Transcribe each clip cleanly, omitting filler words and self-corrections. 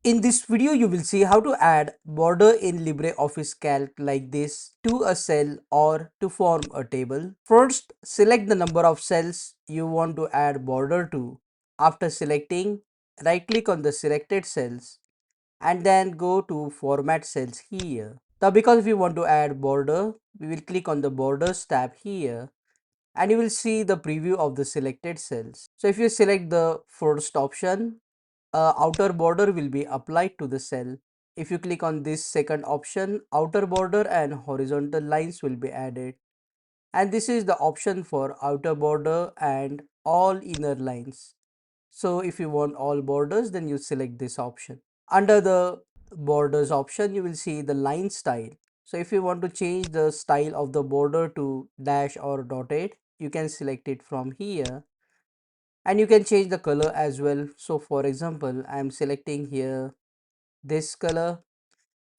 In this video, you will see how to add border in LibreOffice Calc like this to a cell or to form a table. First, select the number of cells you want to add border to. After selecting, right click on the selected cells and then go to format cells here. Now because we want to add border, we will click on the borders tab here and you will see the preview of the selected cells. So if you select the first option, outer border will be applied to the cell. If you click on this second option, outer border and horizontal lines will be added. And this is the option for outer border and all inner lines. So if you want all borders, then you select this option. Under the borders option, you will see the line style. So if you want to change the style of the border to dash or dotted, you can select it from here and you can change the color as well. So for example, I am selecting here this color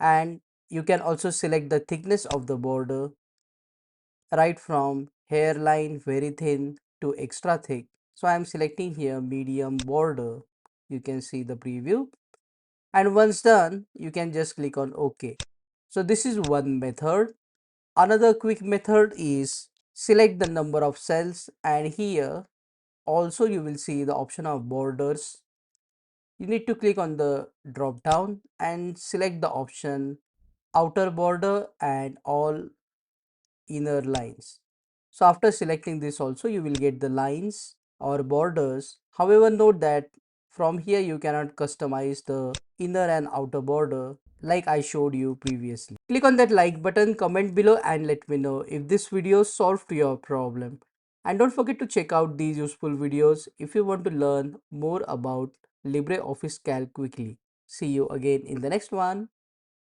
and you can also select the thickness of the border right from hairline very thin to extra thick. So I am selecting here medium border. You can see the preview and once done you can just click on OK. So this is one method. Another quick method is select the number of cells and here also you will see the option of borders. You need to click on the drop down and select the option outer border and all inner lines. So after selecting this also you will get the lines or borders. However, note that from here you cannot customize the inner and outer border like I showed you previously. Click on that like button, comment below and let me know if this video solved your problem. And don't forget to check out these useful videos if you want to learn more about LibreOffice Calc quickly. See you again in the next one.